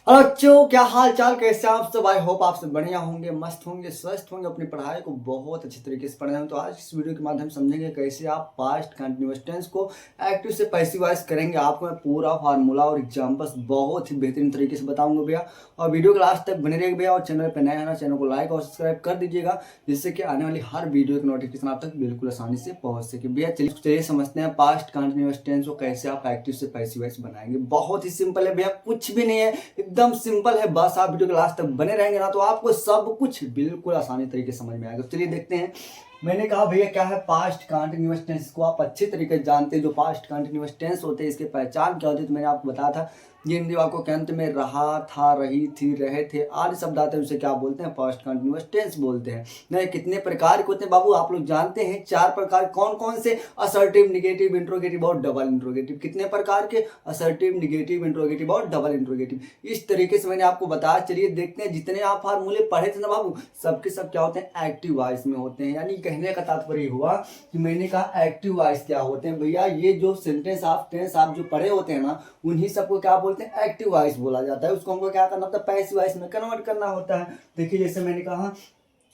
Hello बच्चों, क्या हाल चाल, कैसे आप सब। आई होप आप सब बढ़िया होंगे, मस्त होंगे, स्वस्थ होंगे, अपनी पढ़ाई को बहुत अच्छे तरीके से पढ़ रहे हैं। तो आज इस वीडियो के माध्यम से समझेंगे कैसे आप पास्ट कंटिन्यूअस टेंस को एक्टिव से पैसिव वॉइस करेंगे। आपको मैं पूरा फार्मूला और एग्जांपल्स बहुत ही बेहतरीन तरीके से बताऊंगा भैया। और वीडियो के लास्ट तक बने रहिएगा भैया। और चैनल पर नया है ना, चैनल को लाइक और सब्सक्राइब कर दीजिएगा, जिससे कि आने वाली हर वीडियो की नोटिफिकेशन आप तक बिल्कुल आसानी से पहुंच सके। भैया चलिए समझते हैं पास्ट कंटिन्यूअस टेंस को कैसे आप एक्टिव से पैसिव वॉइस बनाएंगे। बहुत ही सिंपल है भैया, कुछ भी नहीं है, एकदम सिंपल है। बस आप वीडियो के लास्ट तक बने रहेंगे ना, तो आपको सब कुछ बिल्कुल आसानी तरीके से समझ में आएगा। चलिए देखते हैं। मैंने कहा भैया क्या है पास्ट कंटिन्यूअस टेंस को आप अच्छे तरीके से जानते हैं। जो पास्ट कंटिन्यूअस टेंस होते हैं इसके पहचान क्या होती है, तो मैंने आपको बताया था। ये हिंदी वाक्यों के अंत में रहा, था, रही, थी, रहे, थे आदि शब्द आते हैं, उसे क्या बोलते हैं, पास्ट कंटिन्यूअस टेंस बोलते हैं। नहीं, कितने प्रकार के होते हैं बाबू, आप लोग जानते हैं। 4 प्रकार। कौन कौन से? असर्टिव, निगेटिव, इंट्रोगेटिव और डबल इंट्रोगेटिव। कितने प्रकार के? असर्टिव, निगेटिव, इंट्रोगेटिव और डबल इंट्रोगेटिव। इस तरीके से मैंने आपको बताया। चलिए देखते हैं, जितने आप फार्मूले पढ़े थे ना बाबू, सबके सब क्या होते हैं, एक्टिव वॉइस में होते हैं। यानी कहने का तात्पर्य हुआ कि मैंने कहा एक्टिव वॉइस क्या होते हैं भैया। ये जो सेंटेंस आप टेंस आप जो पढ़े होते हैं ना, उन्हीं सबको क्या बोलते हैं, एक्टिव वॉइस बोला जाता है। उसको हमको क्या करना होता है, पैसिव वॉइस में कन्वर्ट करना होता है। देखिए जैसे मैंने कहा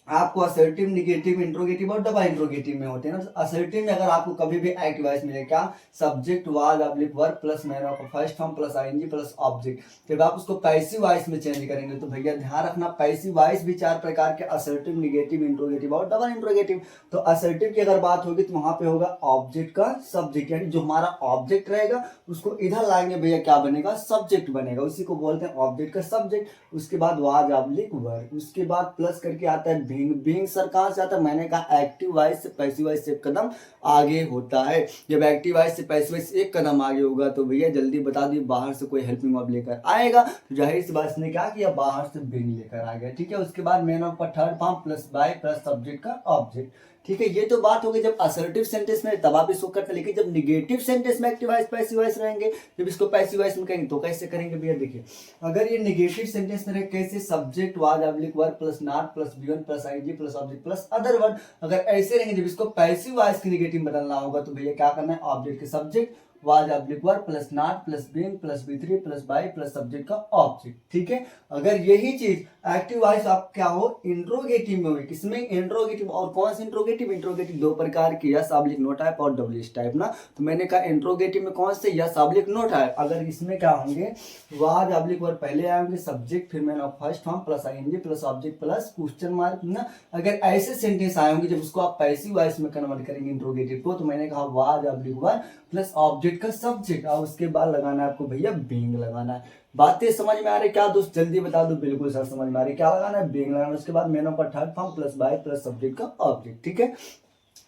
आपको असर्टिव, निगेटिव, इंट्रोगेटिव और डबल इंट्रोगेटिव में होते हैं ना। असर्टिव में अगर आपको कभी भी एक्टिव वॉइस मिले, क्या? Subject, was, oblique verb plus man of first form plus ING plus object. जब आप उसको पैसिव वॉइस में चेंज करेंगे तो भैया ध्यान रखना, पैसिव वॉइस भी 4 प्रकार के, असर्टिव, निगेटिव, इंट्रोगेटिव और डबल इंट्रोगेटिव। तो असर्टिव की अगर बात होगी तो वहां पे होगा ऑब्जेक्ट का सब्जेक्ट, यानी जो हमारा ऑब्जेक्ट रहेगा उसको इधर लाएंगे भैया, क्या बनेगा, सब्जेक्ट बनेगा। उसी को बोलते हैं ऑब्जेक्ट का सब्जेक्ट। उसके बाद वाज, ऑब्लिक वर्ब, उसके बाद प्लस करके आता है बीइंग। बीइंग सर कहां से आता है? मैंने कहा एक्टिव वॉइस से पैसिव वॉइस से एक कदम आगे होता है। जब एक्टिव वॉइस से पैसिव वॉइस एक कदम आगे होगा तो भैया जल्दी बता दी, बाहर से कोई हेल्पिंग वर्ब लेकर आएगा तो जाहिर सी बात इसने क्या किया, बाहर से बीइंग लेकर आ गया। ठीक है। उसके बाद मैन ऑफ का third form plus by plus subject का ऑब्जेक्ट। ठीक है, ये तो बात हो गई जब असर्टिव सेंटेंस में, तब आप इसको करते हैं। लेकिन जब निगेटिव सेंटेंस में एक्टिव वॉइस पैसिव वॉइस रहेंगे, जब इसको पैसिव वॉइस में कहेंगे तो कैसे करेंगे भैया। देखिए अगर ये निगेटिव सेंटेंस में रहे, कैसे? Subject, was, oblique verb plus not plus B one plus IG plus object plus other word. अगर ऐसे रहेंगे, जब इसको पैसिव वॉइस की निगेटिव बदलना होगा तो भैया क्या करना है, ऑब्जेक्ट के subject, was, oblique verb plus not plus being plus B3 plus by plus subject का ऑब्जेक्ट। ठीक है। अगर यही चीज एक्टिव वॉइस आप क्या हो, इंट्रोगेटिव में हुई। किसमें? इंट्रोगेटिव। और कौन सी इंट्रोगेटिव? इंट्रोगेटिव 2 प्रकार की, यस ऑब्लिक नो टाइप और डब्ल्यूएच टाइप ना। तो मैंने कहा इंट्रोगेटिव में कौन से, यस ऑब्लिक नो टाइप। अगर इसमें क्या होंगे, वाज ऑब्लिक वर्ब पहले आएंगे, सब्जेक्ट फिर man of first form plus ING plus object plus question mark ना। अगर ऐसे सेंटेंस आए होंगे जब उसको आप पैसिव वॉइस में कन्वर्ट करेंगे इंट्रोगेटिव को, तो मैंने कहा was oblique verb plus object का सब्जेक्ट, और उसके बाद लगाना है आपको भैया बीइंग लगाना है। बातें समझ में आ रही क्या दोस्त? जल्दी बता दो। बिल्कुल सर समझ में आ रही। क्या लगाना है? बीइंग लगाना। उसके बाद मैन ऑफ का third form plus by plus subject का ऑब्जेक्ट। ठीक है।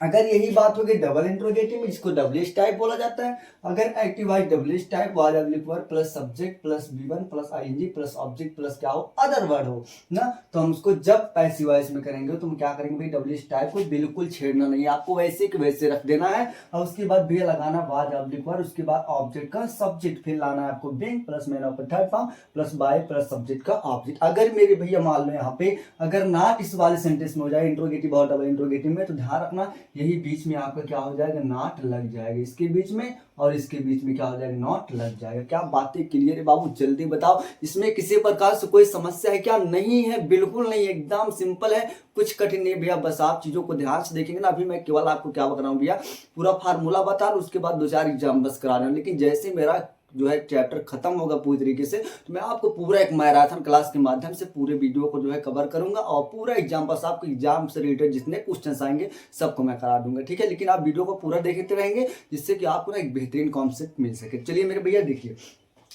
अगर यही बात होगी डबल इंट्रोगेटिव में, जिसको डब्ल्यूएच टाइप बोला जाता है। अगर active voice WH type, was oblique verb plus subject plus B one plus ING plus object plus क्या हो, अदर वर्ड हो ना, तो हम उसको जब पैसिव वॉइस में करेंगे तो हम क्या करेंगे भाई, डब्ल्यूएच टाइप को बिल्कुल छेड़ना नहीं है, आपको वैसे के वैसे रख देना है। और उसके बाद भैया लगाना वाज ऑब्लिक वर्ब, उसके बाद ऑब्जेक्ट का सब्जेक्ट, फिर लाना है आपको being plus man of third form plus by plus subject का ऑब्जेक्ट। अगर मेरे भैया मान लो यहाँ पे अगर नॉट इस वाले सेंटेंस में हो जाए, इंट्रोगेटिव और डबल इंट्रोगेटिव में, तो ध्यान रखना यही बीच में आपका क्या हो जाएगा, नॉट लग जाएगा। इसके बीच में और इसके बीच में क्या हो जाएगा, नॉट लग जाएगा। क्या बातें क्लियर है बाबू? जल्दी बताओ। इसमें किसी प्रकार से कोई समस्या है क्या? नहीं है, बिल्कुल नहीं, एकदम सिंपल है, कुछ कठिन नहीं भैया। बस आप चीजों को ध्यान से देखेंगे ना। अभी मैं केवल आपको क्या बता रहा हूँ भैया, पूरा फार्मूला बता रहा हूँ, उसके बाद 2-4 एग्जाम बस करा रहा हूँ। लेकिन जैसे मेरा जो है चैप्टर खत्म होगा पूरी तरीके से, तो मैं आपको पूरा एक मैराथन क्लास के माध्यम से पूरे वीडियो को जो है कवर करूंगा, और पूरा एग्जाम बस आपको एग्जाम से रिलेटेड जितने क्वेश्चंस आएंगे सबको मैं करा दूंगा। ठीक है। लेकिन आप वीडियो को पूरा देखते रहेंगे, जिससे कि आपको ना एक बेहतरीन कॉन्सेप्ट मिल सके। चलिए मेरे भैया देखिए,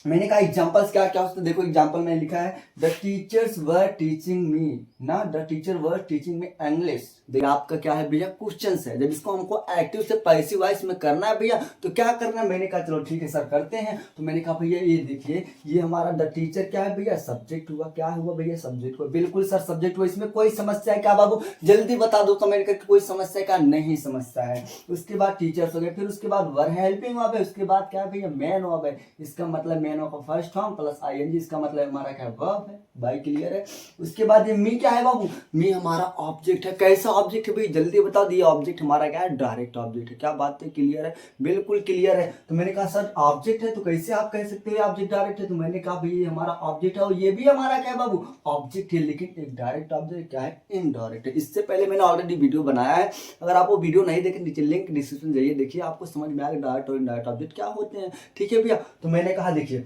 मैंने कहा एग्जांपल्स क्या क्या होते हैं। देखो एग्जांपल में लिखा है the teachers were teaching me ना, the teacher were teaching me English. देखिए आपका क्या है भैया, क्वेश्चंस है। जब इसको हमको एक्टिव से पैसिव वॉइस में करना है भैया, तो क्या करना है? मैंने कहा चलो ठीक है सर करते हैं। तो मैंने कहा भैया ये देखिए, ये हमारा द टीचर क्या है भैया, सब्जेक्ट हुआ। क्या हुआ भैया, सब्जेक्ट हुआ। बिल्कुल सर सब्जेक्ट हुआ। इसमें कोई समस्या है क्या बाबू? जल्दी बता दो। तो मैंने कहा कोई समस्या का नहीं समस्या है। उसके बाद टीचर्स हो गए, फिर उसके बाद वर है, हेल्पिंग वर्ब है, उसके बाद क्या है भैया, मैन वर्ब है। इसका मतलब मैन का फर्स्ट फॉर्म प्लस आईएनजी, इसका मतलब हमारा क्या है, वर्ब है। बाई क्लियर है। उसके बाद ये मी क्या है बाबू, मी हमारा ऑब्जेक्ट है। कैसा ऑब्जेक्ट है भाई, जल्दी बता दिए। ऑब्जेक्ट हमारा क्या है, डायरेक्ट ऑब्जेक्ट है। क्या बात है, क्लियर है, बिल्कुल क्लियर है। तो मैंने कहा सर ऑब्जेक्ट है तो कैसे आप कह सकते हो ऑब्जेक्ट डायरेक्ट है, तो मैंने कहा भाई ये हमारा ऑब्जेक्ट है और ये भी हमारा क्या है बाबू, ऑब्जेक्ट है, लेकिन एक डायरेक्ट ऑब्जेक्ट क्या है, इनडायरेक्ट है। इससे पहले मैंने ऑलरेडी वीडियो बनाया है, अगर आप वो वीडियो नहीं देखें नीचे लिंक डिस्क्रिप्शन जाइए देखिए, आपको समझ में आएगा डायरेक्ट और इनडायरेक्ट ऑब्जेक्ट क्या होते हैं। ठीक है भैया, तो मैंने कहा देखिए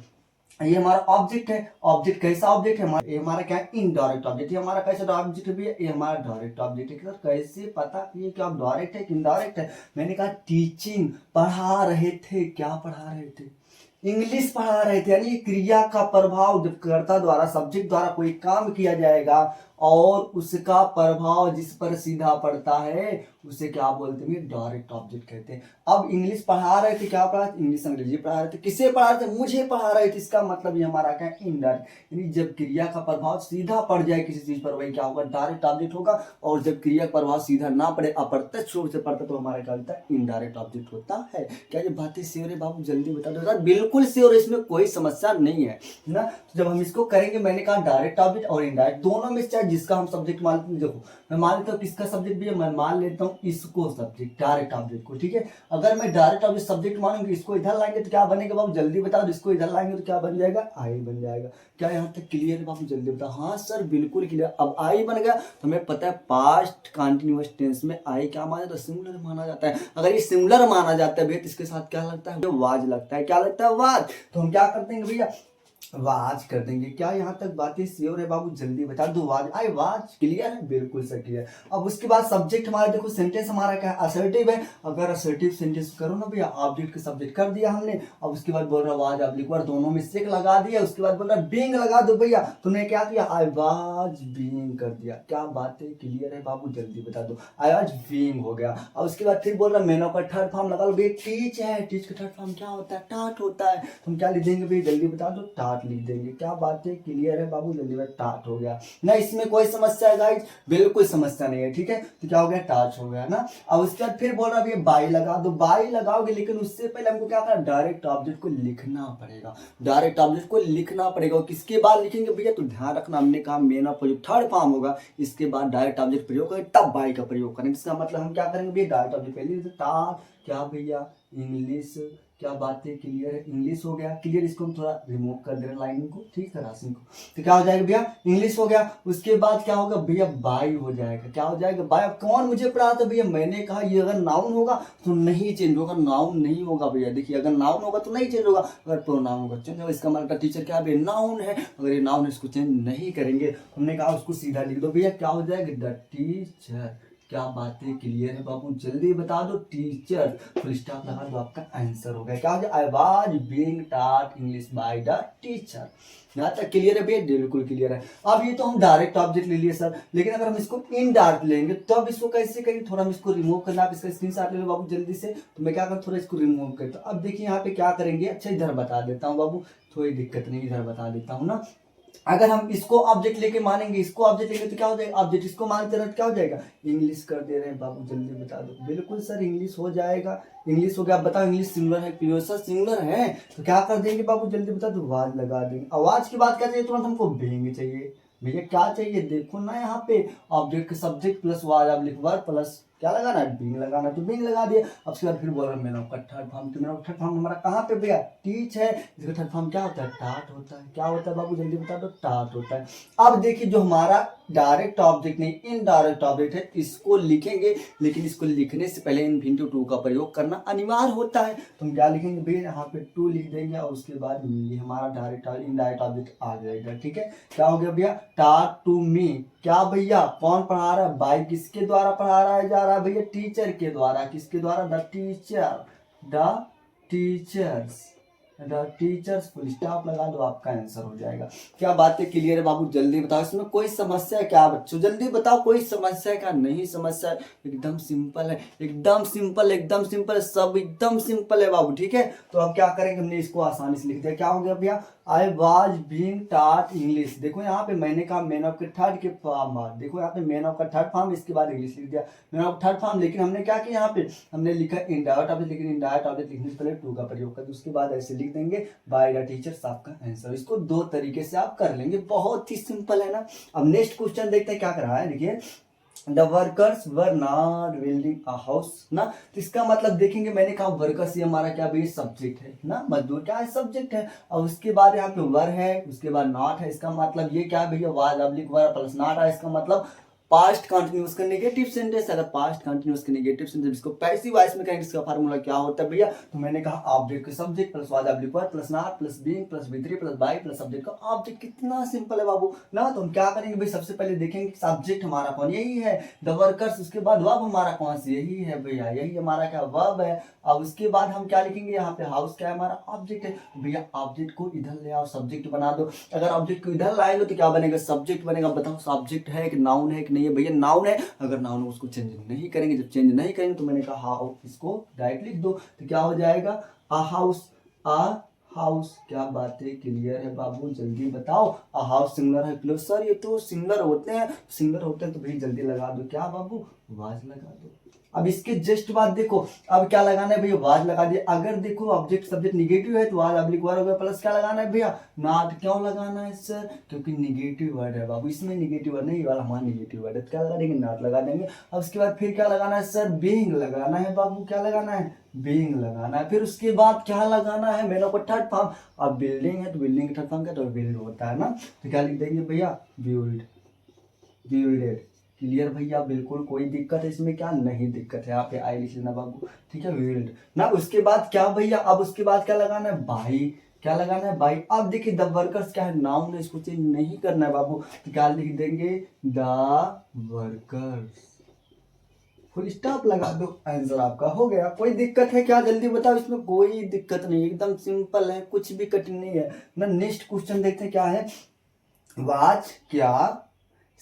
ये हमारा ऑब्जेक्ट है। ऑब्जेक्ट कैसा ऑब्जेक्ट है, ये हमारा क्या है, इनडायरेक्ट ऑब्जेक्ट। ये हमारा कैसा ऑब्जेक्ट है भैया, ये हमारा डायरेक्ट ऑब्जेक्ट है। सर कैसे पता कि ये क्या डायरेक्ट है कि इनडायरेक्ट है, मैंने कहा टीचिंग, पढ़ा रहे थे। क्या पढ़ा रहे थे, इंग्लिश पढ़ा रहे थे। यानी क्रिया का प्रभाव जब कर्ता द्वारा, सब्जेक्ट द्वारा कोई काम किया जाएगा और उसका प्रभाव जिस पर सीधा पड़ता है उसे क्या बोलते हैं, डायरेक्ट ऑब्जेक्ट कहते हैं। अब इंग्लिश पढ़ा रहे थे, क्या पढ़ा, इंग्लिश अंग्रेजी पढ़ा रहे थे। किसे पढ़ा रहे थे, मुझे पढ़ा रहे थे। इसका मतलब ये हमारा क्या है, इनडायरेक्ट। यानी जब क्रिया का प्रभाव सीधा पड़ जाए किसी चीज पर, वही क्या होगा, डायरेक्ट ऑब्जेक्ट होगा। और जब क्रिया का प्रभाव सीधा ना पड़े, अप्रत्यक्ष रूप से पड़ता, तो हमारा क्या होता है, इनडायरेक्ट ऑब्जेक्ट होता है। क्या ये बातें श्योर है बाबू, जल्दी बता दो। बिल्कुल श्योर, इसमें कोई समस्या नहीं है ना। तो जब हम इसको करेंगे, मैंने कहा डायरेक्ट ऑब्जेक्ट और इनडायरेक्ट दोनों में चाहे जिसका हम सब्जेक्ट मानते हैं। देखो मैं मान लेता हूँ किसका सब्जेक्ट भी है, मैं मान लेता हूँ इसको सब्जेक्ट, डायरेक्ट ऑब्जेक्ट को। ठीक है, अगर मैं डायरेक्ट ऑब्जेक्ट सब्जेक्ट मानूंगी, इसको इधर लाएंगे तो क्या बनेगा बाबू, जल्दी बताओ। इसको इधर लाएंगे तो क्या बन जाएगा, आई बन जाएगा। क्या यहाँ तक क्लियर है बाबू, जल्दी बताओ। हाँ सर बिल्कुल क्लियर। अब आई बन गया तो हमें पता है पास्ट कंटिन्यूअस टेंस में आई क्या माना जाता है, सिंगुलर माना जाता है। अगर ये सिंगुलर माना जाता है भैया, इसके साथ क्या लगता है, वाज लगता है। क्या लगता है, वाज। तो हम क्या करते हैं भैया, वाज कर देंगे। क्या यहाँ तक बातें श्योर है बाबू, जल्दी बता दो। वाज, आई वाज, क्लियर है, बिल्कुल सही क्लियर। अब उसके बाद सब्जेक्ट हमारा देखो, सेंटेंस हमारा क्या है, असर्टिव है। अगर असर्टिव सेंटेंस करो ना भैया, ऑब्जेक्ट के सब्जेक्ट कर दिया हमने। अब उसके बाद बोल रहा वाज, अब लिखवा दोनों में से लगा दिया। उसके बाद बोल रहा बीइंग लगा दो भैया, तुमने क्या किया, आई वाज बीइंग कर दिया। क्या बातें क्लियर है बाबू, जल्दी बता दो। आई वाज बीइंग हो गया। अब उसके बाद फिर बोल रहा मैन का थर्ड फॉर्म लगा लो भैया, टीच है। टीच का थर्ड फॉर्म क्या होता है, टाट होता है। तुम क्या लिख देंगे भैया, जल्दी बता दो, टाट लिख देंगे। क्या बात है, क्लियर है बाबू, जल्दी में टाट हो गया ना। इसमें कोई समस्या है गाइस, बिल्कुल समस्या नहीं है। ठीक है, तो क्या हो गया, टाच हो गया ना। अब उसके बाद फिर बोल रहा है बाई लगा दो। बाई लगाओगे, लेकिन उससे पहले हमको क्या करना, डायरेक्ट ऑब्जेक्ट को लिखना पड़ेगा। डायरेक्ट ऑब्जेक्ट को लिखना पड़ेगा। और किसके बाद लिखेंगे भैया, तो ध्यान रखना, हमने कहा मेन ऑफ जो थर्ड फॉर्म होगा, इसके बाद डायरेक्ट ऑब्जेक्ट प्रयोग करें, तब बाई का प्रयोग करें। इसका मतलब हम क्या करेंगे भैया, डायरेक्ट ऑब्जेक्ट पहले टाट, क्या भैया, इंग्लिश। क्या बातें क्लियर है, इंग्लिश हो गया क्लियर। इसको हम थोड़ा रिमूव कर दे रहे हैं लाइन को, ठीक है, राशि को। तो क्या हो जाएगा भैया, इंग्लिश हो गया। उसके बाद क्या होगा भैया, बाई हो जाएगा। क्या हो जाएगा, बाई। कौन मुझे पढ़ा था भैया, मैंने कहा ये अगर नाउन होगा तो नहीं चेंज होगा, नाउन नहीं होगा भैया। देखिए अगर नाउन होगा तो नहीं चेंज होगा, अगर प्रोनाउन होगा चेंज होगा। इसका मतलब टीचर क्या भैया, नाउन है। अगर ये नाउन है, इसको चेंज नहीं करेंगे। हमने कहा उसको सीधा लिख दो भैया, क्या हो जाएगा, द टीचर। क्या बातें क्लियर है बाबू, जल्दी बता दो, टीचर। फुल स्टॉप लगा दो, आपका आंसर हो गया। क्या हो गया, I was being taught English by the teacher. यहाँ तक क्लियर है भैया, बिल्कुल क्लियर है। अब ये तो हम डायरेक्ट ऑब्जेक्ट ले लिए सर, लेकिन अगर हम इसको इनडायरेक्ट लेंगे तो अब इसको कैसे करेंगे, थोड़ा हम इसको रिमूव करना। आप इसका स्क्रीनशॉट ले लो बाबू जल्दी से। तो मैं क्या करूँ, थोड़ा इसको रिमूव करता हूँ। अब देखिए यहाँ पे क्या करेंगे, अच्छा इधर बता देता हूँ बाबू, थोड़ी दिक्कत नहीं, इधर बता देता हूँ ना। अगर हम इसको ऑब्जेक्ट लेके मानेंगे, इसको ऑब्जेक्ट लेंगे तो क्या हो जाएगा, ऑब्जेक्ट इसको मानते रहे तो क्या हो जाएगा, इंग्लिश कर दे रहे हैं बाबू, जल्दी बता दो। बिल्कुल सर, इंग्लिश हो जाएगा। इंग्लिश हो गया। आप बताओ, इंग्लिश सिंगुलर है प्लूरल, सर सिंगुलर है तो क्या कर देंगे बाबू, जल्दी बता दो, आवाज लगा देंगे। आवाज की बात क्या चाहिए, तुरंत हमको बीइंग चाहिए भैया। क्या चाहिए, देखो ना यहाँ पे, ऑब्जेक्ट का सब्जेक्ट प्लस वाज, आप लिख वर्ब प्लस क्या लगाना है, बीइंग लगाना, तो बीइंग लगा दिया। अब उसके बाद फिर बोल रहा मैन ऑफ का थर्ड फॉर्म। तो मैन ऑफ थर्ड फॉर्म हमारा कहाँ पे भैया, टीच है। इसका थर्ड फॉर्म क्या होता है, टाट होता है। क्या होता है बाबू, जल्दी बता दो, टाट होता है। अब देखिए जो हमारा डायरेक्ट ऑब्जेक्ट नहीं इनडायरेक्ट ऑब्जेक्ट है, इसको लिखेंगे, लेकिन इसको लिखने से पहले इनफिनिटिव टू का प्रयोग करना अनिवार्य होता है। तो हम क्या लिखेंगे भैया, यहाँ पे टू लिख देंगे और उसके बाद ये हमारा डायरेक्ट इनडायरेक्ट ऑब्जेक्ट आ जाएगा। ठीक है, क्या हो गया भैया, टाट टू मी। क्या भैया, कौन पढ़ा रहा है, बाई किसके द्वारा पढ़ा रहा है, जा रहा है भैया, टीचर के द्वारा। किसके द्वारा, the teacher, the teachers, the teachers. Full stop लगा दो, आपका आंसर हो जाएगा। क्या बातें क्लियर है बाबू, जल्दी बताओ। इसमें कोई समस्या है क्या बच्चों, जल्दी बताओ, कोई समस्या है क्या, नहीं समस्या है, एकदम सिंपल है, एकदम सिंपल, एकदम सिंपल, सब एकदम सिंपल है बाबू। ठीक है, तो अब क्या करेंगे, हमने इसको आसानी से लिख दिया। क्या हो गया भैया, I was being taught English. देखो यहाँ पे मैंने कहा मैन ऑफ के थर्ड के फॉर्म, देखो यहाँ पे मैन ऑफ का थर्ड फॉर्म, इसके बाद इंग्लिश लिख दिया, मैन ऑफ थर्ड फॉर्म। लेकिन हमने क्या किया, यहाँ पे हमने लिखा इनडायरेक्ट ऑब्जेक्ट, लेकिन इनडायरेक्ट ऑब्जेक्ट लिखने से पहले टू का प्रयोग कर, उसके बाद ऐसे लिख देंगे बाय द टीचर्स आपका आंसर। इसको 2 तरीके से आप कर लेंगे, बहुत ही सिंपल है ना। अब नेक्स्ट क्वेश्चन देखते हैं क्या कर रहा है। देखिए the workers were not building a house ना, तो इसका मतलब देखेंगे मैंने कहा वर्कर्स ये हमारा क्या भाई सब्जेक्ट है ना, मजदूर क्या है सब्जेक्ट है। और उसके बाद यहाँ पे वर है, उसके बाद नॉट है, इसका मतलब ये क्या भैया was oblique were plus not है, इसका मतलब पास्ट कंटिन्यूअस का नेगेटिव सेंटेंस। अगर पास्ट कंटिन्यूअस का नेगेटिव सेंटेंस इसको पैसिव वॉइस में कहेंगे, इसका फार्मूला क्या होता है भैया, तो मैंने कहा ऑब्जेक्ट का subject plus was oblique were plus not plus being plus B3 plus by plus subject का ऑब्जेक्ट। कितना सिंपल है बाबू ना। तो हम क्या करेंगे भाई, सबसे पहले देखेंगे सब्जेक्ट हमारा कौन, यही है द वर्कर्स। उसके बाद वर्ब हमारा कौन सी, यही है भैया, यही हमारा क्या वर्ब है। अब उसके बाद हम क्या लिखेंगे यहाँ पे, हाउस क्या है हमारा ऑब्जेक्ट है भैया। ऑब्जेक्ट को इधर ले आओ, सब्जेक्ट बना दो। अगर ऑब्जेक्ट को इधर लाएंगे तो क्या बनेगा, सब्जेक्ट बनेगा। बताओ सब्जेक्ट है कि नाउन है कि नहीं है भैया, नाउन है। अगर नाउन उसको चेंज नहीं करेंगे, जब चेंज नहीं करेंगे तो मैंने कहा हाउ, इसको डायरेक्ट लिख दो तो क्या हो जाएगा अ हाउस। अ हाउस, क्या बातें क्लियर है बाबू, जल्दी बताओ। अ हाउस सिंगुलर है प्लस सर ये तो सिंगुलर होते हैं, सिंगुलर होते हैं तो भाई जल्दी लगा दो क्या बाबू, वाज लगा दो। अब इसके जस्ट बाद देखो अब क्या लगाना है भैया, वाज लगा दिया। अगर देखो ऑब्जेक्ट सब्जेक्ट निगेटिव है तो वाज ऑब्लिक वर हो गया, प्लस क्या लगाना है भैया नॉट। क्यों लगाना है सर, क्योंकि निगेटिव वर्ड है बाबू, इसमें निगेटिव वर्ड नहीं, वाला हमारा निगेटिव वर्ड है, तो क्या लगा देंगे नॉट लगा देंगे। अब उसके बाद फिर क्या लगाना है सर, बीइंग लगाना है बाबू, क्या लगाना है बीइंग लगाना है। फिर उसके बाद क्या लगाना है मैंने को थर्ड फॉर्म। अब बिल्डिंग है तो बिल्डिंग का थर्ड फॉर्म क्या, तो बिल्ड होता है ना, तो क्या लिख देंगे भैया बिल्ड, बिल्डेड। क्लियर भैया, बिल्कुल कोई दिक्कत है इसमें, क्या नहीं दिक्कत है, यहाँ पे आई लिख लेना बाबू, ठीक है बिल्ड ना। उसके बाद क्या भैया, अब उसके बाद क्या लगाना है बाई, क्या लगाना है बाई। अब देखिए द वर्कर्स क्या है नाउन है, इसको चेंज नहीं करना है बाबू, तो क्या लिख देंगे द वर्कर्स, फुल स्टॉप लगा दो, आंसर आपका हो गया। कोई दिक्कत है क्या, जल्दी बताओ, इसमें कोई दिक्कत नहीं, एकदम सिंपल है, कुछ भी कठिन नहीं है ना। नेक्स्ट क्वेश्चन देखते हैं क्या है, वाच क्या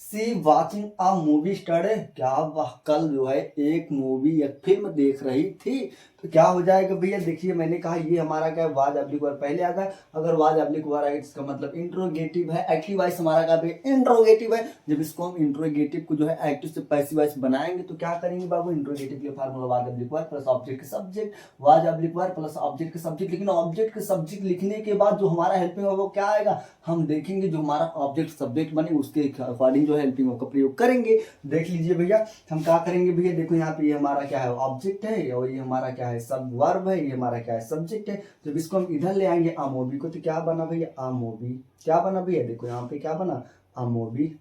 सी वाचिंग अ मूवी स्टार, क्या वह कल जो है एक मूवी या फिल्म देख रही थी। तो क्या हो जाएगा भैया, देखिए मैंने कहा ये हमारा क्या है वाज ऑब्लिक वर पहले आता है। अगर वाज ऑब्लिक वर आए इसका मतलब इंट्रोगेटिव है, एक्टिव वॉइस हमारा क्या भैया इंट्रोगेटिव है। जब इसको हम इंट्रोगेटिव को जो है एक्टिव से पैसिव वॉइस बनाएंगे तो क्या करेंगे बाबू, इंट्रोगेटिव के formula was oblique were plus object के subject, was oblique were plus object के सब्जेक्ट। लेकिन ऑब्जेक्ट के सब्जेक्ट लिखने के बाद जो हमारा हेल्पिंग है वो क्या आएगा, हम देखेंगे जो हमारा ऑब्जेक्ट सब्जेक्ट बने उसके अकॉर्डिंग जो है हेल्पिंग का प्रयोग करेंगे। देख लीजिए भैया हम क्या करेंगे भैया, देखो यहाँ पे ये हमारा क्या है ऑब्जेक्ट है और ये हमारा क्या है सब वर्ब है, ये हमारा क्या है सब्जेक्ट है। जब इसको हम इधर ले आएंगे अमोबी को तो क्या बना भैया अमोबी, क्या बना भैया देखो यहाँ पे क्या बना अमोबी,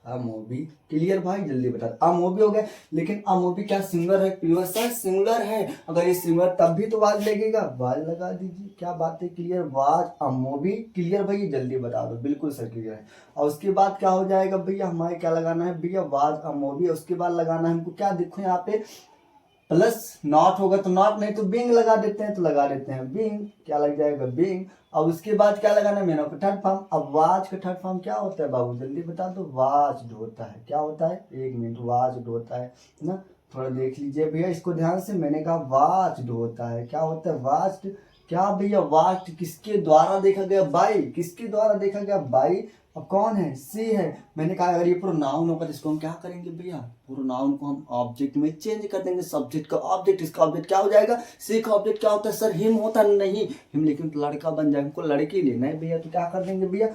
अमोबी। क्लियर भाई जल्दी बता, अमोबी हो गया। लेकिन अमोबी क्या सिंगुलर है, प्योर सर सिंगुलर है। अगर ये सिंगुलर तब भी तो वाज लगेगा, वाज लगा दीजिए, क्या बात है क्लियर, वाज अमोबी। क्लियर भाई जल्दी बता दो, बिल्कुल सर क्लियर है। और उसके बाद क्या हो जाएगा भैया, हमारे क्या लगाना है भैया वाज अमोबी। उसके बाद लगाना है हमको क्या, देखो यहाँ पे प्लस नॉट होगा तो नॉट, नहीं तो बीइंग लगा देते हैं, तो लगा देते हैं बीइंग, क्या लग जाएगा बीइंग। अब उसके बाद क्या लगाना है मैंने थर्ड फॉर्म। अब वाज का थर्ड फॉर्म क्या होता है बाबू जल्दी बता दो, वाज्ड होता है, क्या होता है एक मिनट, वाज्ड होता है ना। थोड़ा देख लीजिए भैया इसको ध्यान से, मैंने कहा वाज्ड होता है, क्या होता है वाज्ड, क्या भैया वाज्ड किसके द्वारा देखा गया, बाई, किसके द्वारा देखा गया बाई। अब कौन है सी है, मैंने कहा अगर ये प्रोनाउन होगा तो इसको हम क्या करेंगे भैया, प्रोनाउन को हम ऑब्जेक्ट में चेंज कर देंगे, सब्जेक्ट का ऑब्जेक्ट, इसका ऑब्जेक्ट क्या हो जाएगा, सी का ऑब्जेक्ट क्या होता है सर हिम होता नहीं, हिम लेकिन तो लड़का बन जाएगा, हमको लड़की लेना है भैया, तो क्या कर देंगे भैया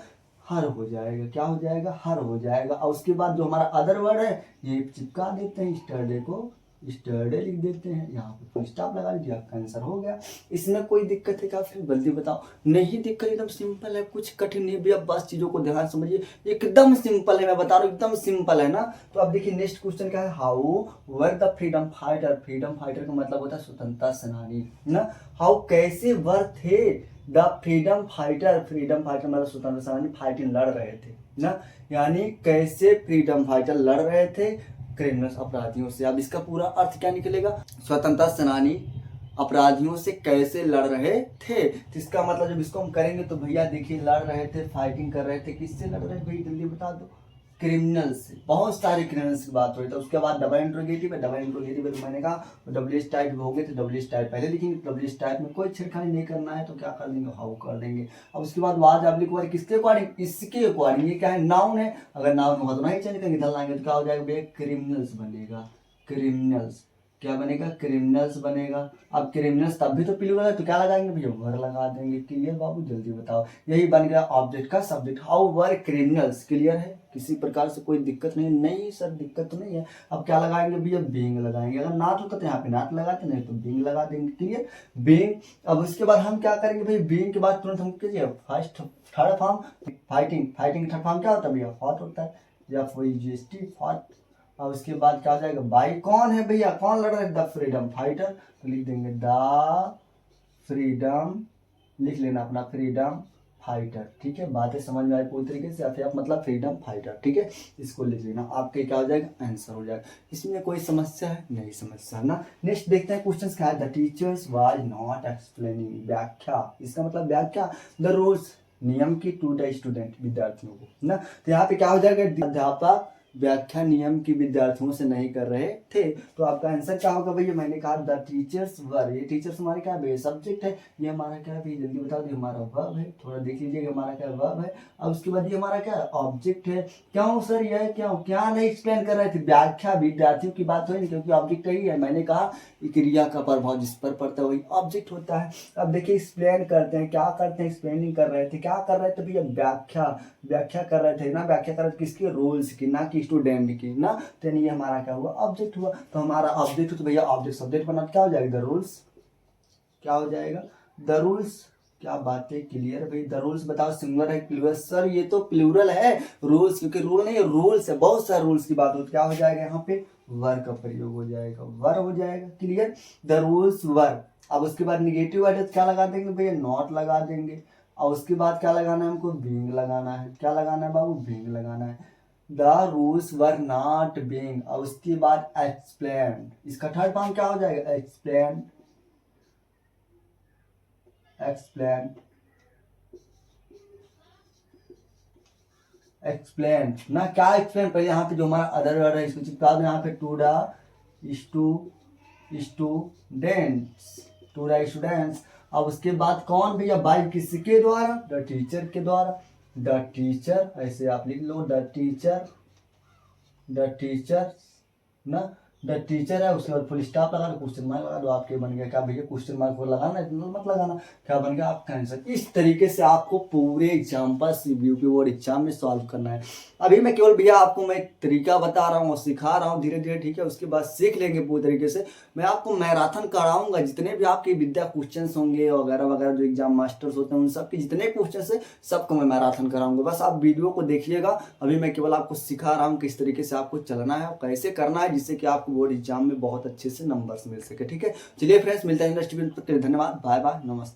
हर हो जाएगा, क्या हो जाएगा हर हो जाएगा। और उसके बाद जो हमारा अदर वर्ड है ये चिपका देते हैं, स्टरडे को स्टरडे लिख देते हैं, यहाँ पे फुल स्टॉप लगा दीजिए, आपका आंसर हो गया। इसमें कोई दिक्कत है क्या, फिर जल्दी बताओ। नहीं दिक्कत, एकदम सिंपल है, कुछ कठिन नहीं भैया, बस चीजों को ध्यान समझिए, एकदम सिंपल है, मैं बता रहा हूँ एकदम सिंपल है ना। तो अब देखिए नेक्स्ट क्वेश्चन क्या है, how were the freedom fighter, freedom fighter का मतलब होता है स्वतंत्रता सेनानी ना। हाउ कैसे वर थे the freedom fighter, freedom fighter मतलब स्वतंत्रता सेनानी, फाइटिंग लड़ रहे थे ना, यानी कैसे फ्रीडम फाइटर लड़ रहे थे क्रिमिनल्स अपराधियों से। अब इसका पूरा अर्थ क्या निकलेगा, स्वतंत्रता सेनानी अपराधियों से कैसे लड़ रहे थे। तो इसका मतलब जब इसको हम करेंगे तो भैया देखिए लड़ रहे थे, फाइटिंग कर रहे थे, किससे लड़ रहे थे भैया जल्दी बता दो, क्रिमिनल्स से, बहुत सारे क्रिमिनल्स की बात हो रही है। तो उसके बाद डबल इंट्रोगेटिव है, डबल इंट्रोगेटिव है तो मैंने कहा डब्ल्यूएच टाइप हो गए तो डब्ल्यूएच टाइप पहले लिखेंगे, डब्ल्यूएच टाइप में कोई छेड़खानी नहीं करना है तो क्या कर देंगे हाउ कर देंगे। अब उसके बाद वाज ऑब्लिक वर किसके अकॉर्डिंग, इसके अकॉर्डिंग, ये क्या है नाउन है, अगर नाउन होगा तो नहीं चेंज करेंगे, इधर लाएंगे तो क्या हो जाएगा भैया क्रिमिनल्स बनेगा, क्रिमिनल्स। क्या बनेगा, क्रिमिनल्स बनेगा। अब क्रिमिनल्स तब भी तो प्लूरल है, तो क्या लगाएंगे भैया, वर लगा देंगे। क्लियर बाबू, जल्दी बताओ। यही बन गया ऑब्जेक्ट का subject. How were criminals. Clear है, किसी प्रकार से कोई दिक्कत नहीं। नहीं सर दिक्कत तो नहीं है। अब क्या लगाएंगे भैया, बीइंग लगाएंगे। अगर नॉट होता तो यहाँ पे नॉट लगाते, नहीं तो बीइंग लगा देंगे। Clear, being. अब उसके बाद हम क्या करेंगे भाई, बीइंग के बाद तुरंत हम कीजिए first third form fighting. Fighting third form क्या होता है भैया, फॉट होता है, या FOUGHT फॉट। और उसके बाद क्या हो जाएगा, बाई कौन है भैया, कौन लड़ रहा है, द फ्रीडम फाइटर। तो लिख देंगे द फ्रीडम, लिख लेना अपना फ्रीडम फाइटर। ठीक है, बातें समझ में आई पूरी तरीके से, या फिर आप मतलब फ्रीडम फाइटर। ठीक है, इसको लिख लेना, आपके क्या हो जाएगा, आंसर हो जाएगा। इसमें कोई समस्या है, नहीं समस्या ना। नेक्स्ट देखते हैं क्वेश्चन क्या है। The teachers was not explaining, व्याख्या। इसका मतलब व्याख्या, द रूल्स, नियम की, टू द स्टूडेंट, विद्यार्थियों को ना। तो यहाँ पे क्या हो जाएगा, अध्यापक व्याख्या नियम की विद्यार्थियों से नहीं कर रहे थे। तो आपका आंसर क्या होगा भैया, मैंने कहा द टीचर्स वर। ये टीचर्स हमारे क्या है, सब्जेक्ट है। ये हमारा क्या है भैया, जल्दी बता दो, हमारा वर्ब है। थोड़ा देख लीजिएगा, हमारा क्या वर्ब है। अब उसके बाद ये हमारा क्या है, ऑब्जेक्ट है। क्यों सर, यह क्यों, क्या नहीं एक्सप्लेन कर रहे थे, व्याख्या विद्यार्थियों की बात हुई नहीं, क्योंकि ऑब्जेक्ट ही है। मैंने कहा क्रिया का प्रभाव जिस पर पड़ता है वही ऑब्जेक्ट होता है। अब देखिए एक्सप्लेन करते हैं, क्या करते हैं, एक्सप्लेनिंग कर रहे थे, क्या कर रहे थे भैया, व्याख्या। व्याख्या कर रहे थे ना, व्याख्या कर रहे थे किसकी, रूल्स की, ना कि स्टूडेंट की ना। तो ये हमारा क्या हुआ, ऑब्जेक्ट हुआ। तो हमारा ऑब्जेक्ट हो तो भैया ऑब्जेक्ट सब्जेक्ट बना, क्या हो जाएगा, द रूल्स। क्या हो जाएगा, द रूल्स। क्या बात है, क्लियर है भाई। द रूल्स बताओ, सिंगुलर है प्लूरल, सर ये तो प्लूरल है रूल्स, क्योंकि रूल नहीं है, रूल्स है, बहुत सारे रूल्स की बात होती है। क्या हो जाएगा यहाँ पे, वर का प्रयोग हो जाएगा, वर हो जाएगा। क्लियर, द रूल्स वर। अब उसके बाद निगेटिव वर्ड क्या लगा देंगे भैया, नॉट लगा देंगे। और उसके बाद क्या लगाना है हमको, बीइंग लगाना है। क्या लगाना है बाबू, बीइंग लगाना है। The rules were not being. और उसके बाद एक्सप्लेन, इसका थर्ड फॉर्म क्या हो जाएगा, एक्सप्लेन। एक्सप्लेन, एक्सप्लेन ना, क्या एक्सप्लेन, पहले यहाँ पे जो हमारा अदर वर्ड है इसको चिपका दो यहाँ पे, to the students, to the students. अब उसके बाद कौन भैया, बाय किसके द्वारा, द टीचर के द्वारा। द टीचर, ऐसे आप लिख लो, द टीचर, द टीचर ना, द टीचर है। उसके बाद फुल स्टॉप लगा दो, क्वेश्चन मार्क लगा दो, आपके बन गया क्या भैया, क्वेश्चन मार्क को लगाना, इतना मत लगाना। क्या बन गया आपका आंसर। इस तरीके से आपको पूरे एग्जाम्पल यूपी बोर्ड एग्जाम में सॉल्व करना है। अभी मैं केवल भैया आपको मैं एक तरीका बता रहा हूँ और सिखा रहा हूँ धीरे धीरे। ठीक है, उसके बाद सीख लेंगे पूरी तरीके से। मैं आपको मैराथन कराऊंगा, जितने भी आपके विद्या क्वेश्चन होंगे वगैरह वगैरह, जो एग्जाम मास्टर्स होते हैं उन सबके जितने क्वेश्चन है सबको मैं मैराथन कराऊंगा। बस आप वीडियो को देखिएगा। अभी मैं केवल आपको सिखा रहा हूँ किस तरीके से आपको चलना है और कैसे करना है, जिससे कि आपको बोर्ड एग्जाम में बहुत अच्छे से नंबर्स मिल सके। ठीक है, चलिए फ्रेंड्स, मिलता है नेक्स्ट वीडियो। धन्यवाद, बाय बाय, नमस्ते।